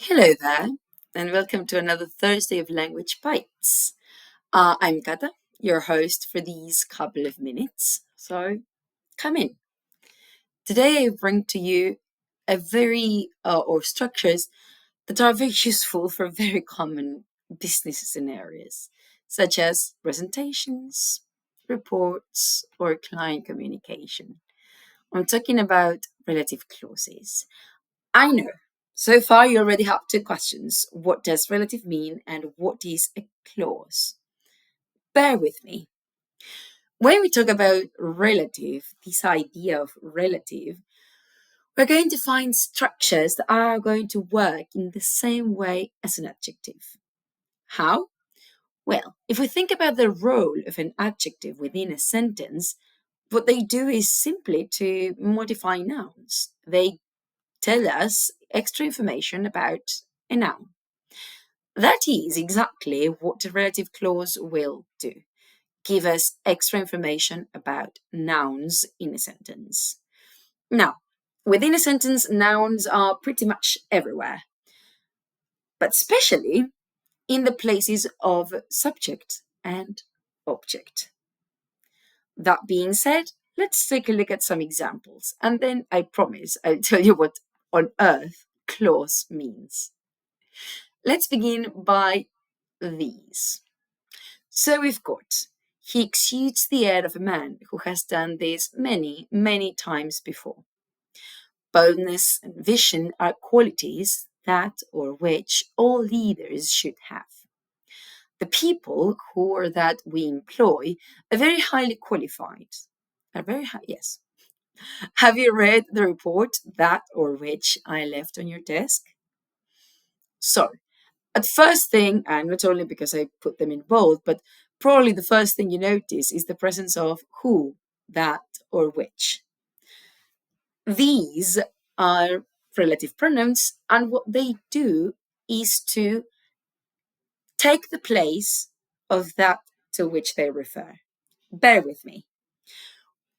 Hello there, and welcome to another Thursday of Language Bites. I'm Cata, your host for these couple of minutes. So come in. Today I bring to you a very or structures that are very useful for very common business scenarios, such as presentations, reports, or client communication. I'm talking about relative clauses. I know. So far, you already have two questions. What does relative mean, and what is a clause? Bear with me. When we talk about relative, this idea of relative, we're going to find structures that are going to work in the same way as an adjective. How? Well, if we think about the role of an adjective within a sentence, what they do is simply to modify nouns. They tell us extra information about a noun. That is exactly what a relative clause will do. Give us extra information about nouns in a sentence. Now, within a sentence, nouns are pretty much everywhere, but especially in the places of subject and object. That being said, let's take a look at some examples, and then I promise I'll tell you what on earth clause means. Let's begin by these. So we've got, he exudes the air of a man who has done this many, many times before. Boldness and vision are qualities that or which all leaders should have. The people who or that we employ are very highly qualified. Are very high, yes. Have you read the report that or which I left on your desk? So, at first thing, and not only because I put them in bold, but probably the first thing you notice is the presence of who, that, or which. These are relative pronouns, and what they do is to take the place of that to which they refer. Bear with me.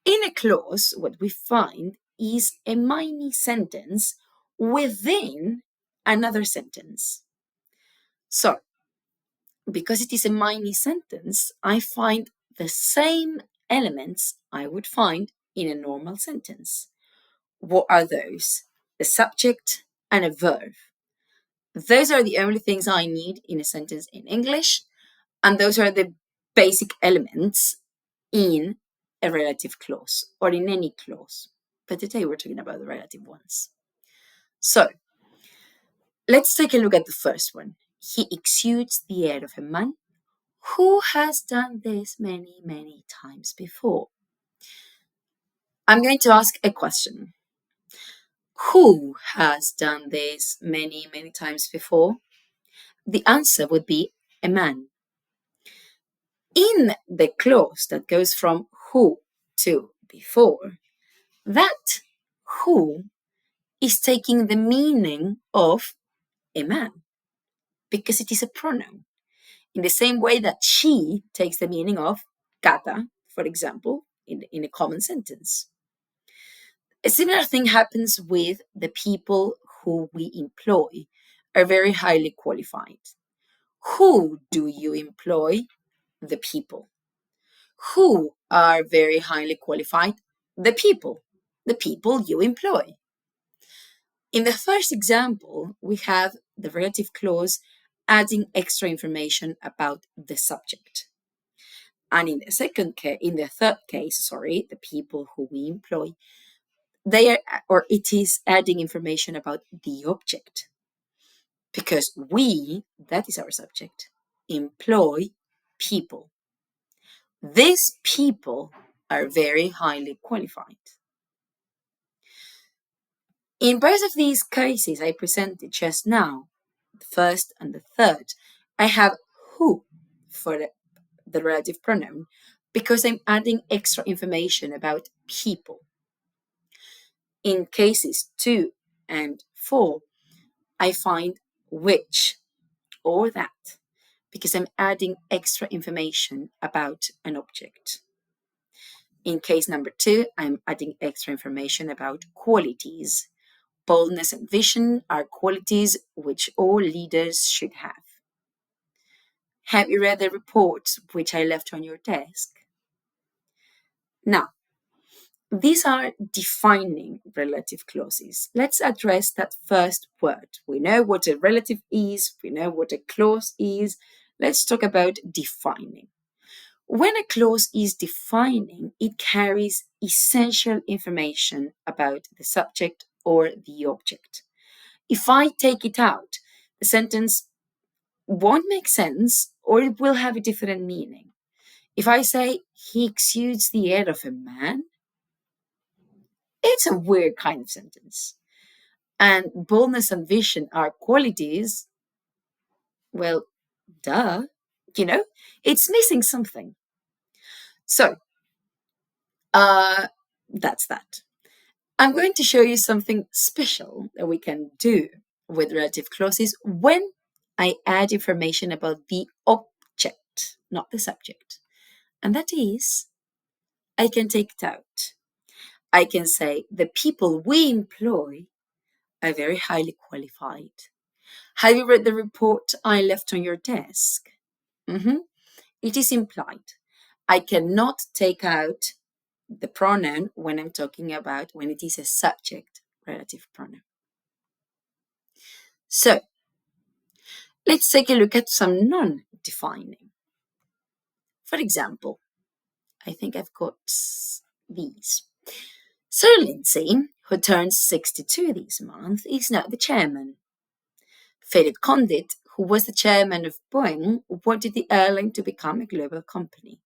In a clause, what we find is a mini sentence within another sentence. So, because it is a mini sentence, I find the same elements I would find in a normal sentence. What are those? The subject and a verb. Those are the only things I need in a sentence in English, and those are the basic elements in a relative clause or in any clause. But today we're talking about the relative ones. So let's take a look at the first one. He exudes the air of a man who has done this many, many times before. I'm going to ask a question. Who has done this many, many times before? The answer would be a man. In the clause that goes from who to before, that who is taking the meaning of a man because it is a pronoun. In the same way that she takes the meaning of Cata, for example, in a common sentence. A similar thing happens with the people who we employ are very highly qualified. Who do you employ? The people. Who are very highly qualified? The people. The people you employ. In the first example, we have the relative clause adding extra information about the subject. And in the third case, the people who we employ, they are, or it is adding information about the object. Because we, that is our subject, employ people. These people are very highly qualified. In both of these cases I presented just now, the first and the third, I have who for the relative pronoun because I'm adding extra information about people. In cases 2 and 4, I find which or that because I'm adding extra information about an object. In case number 2, I'm adding extra information about qualities. Boldness and vision are qualities which all leaders should have. Have you read the report which I left on your desk? Now, these are defining relative clauses. Let's address that first word. We know what a relative is, we know what a clause is. Let's talk about defining. When a clause is defining, it carries essential information about the subject or the object. If I take it out, the sentence won't make sense or it will have a different meaning. If I say, he exudes the air of a man, it's a weird kind of sentence. And boldness and vision are qualities, well, duh, it's missing something. So, that's that. I'm going to show you something special that we can do with relative clauses when I add information about the object, not the subject. And that is, I can take it out. I can say, the people we employ are very highly qualified. Have you read the report I left on your desk? It is implied. I cannot take out the pronoun when I'm talking about when it is a subject relative pronoun. So, let's take a look at some non-defining. For example, I think I've got these. Sir Lindsay, who turns 62 this month, is now the chairman. Philip Condit, who was the chairman of Boeing, wanted the airline to become a global company.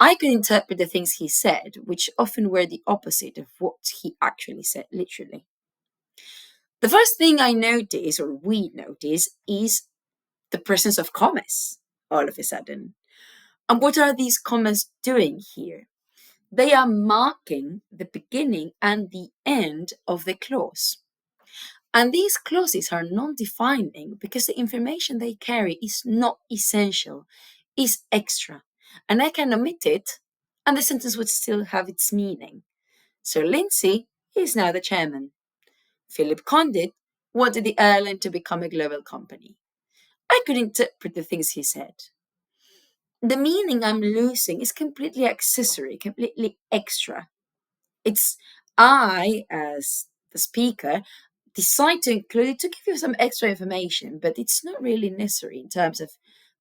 I could interpret the things he said, which often were the opposite of what he actually said, literally. The first thing I notice, or we notice, is the presence of commas all of a sudden. And what are these commas doing here? They are marking the beginning and the end of the clause. And these clauses are non-defining because the information they carry is not essential, is extra. And I can omit it, and the sentence would still have its meaning. So Lindsay is now the chairman. Philip Condit wanted the airline to become a global company. I could interpret the things he said. The meaning I'm losing is completely accessory, completely extra. It's I, as the speaker, decide to include it to give you some extra information, but it's not really necessary in terms of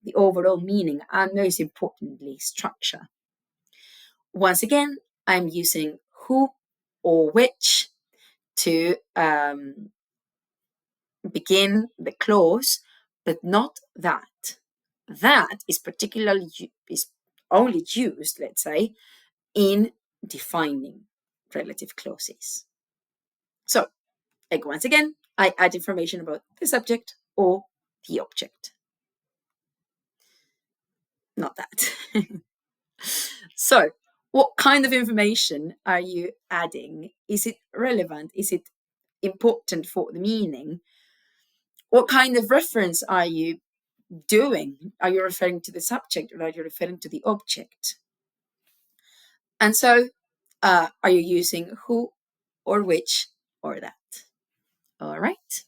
the overall meaning and, most importantly, structure. Once again, I'm using who or which to begin the clause, but not that. That is is only used, let's say, in defining relative clauses. So, once again, I add information about the subject or the object. Not that. So, what kind of information are you adding? Is it relevant? Is it important for the meaning? What kind of reference are you doing? Are you referring to the subject or are you referring to the object? And so, are you using who or which or that? All right.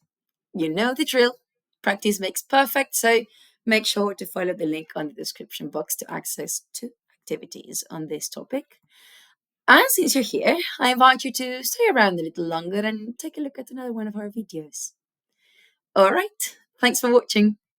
You know the drill. Practice makes perfect. So make sure to follow the link on the description box to access to activities on this topic. And since you're here, I invite you to stay around a little longer and take a look at another one of our videos. All right. Thanks for watching.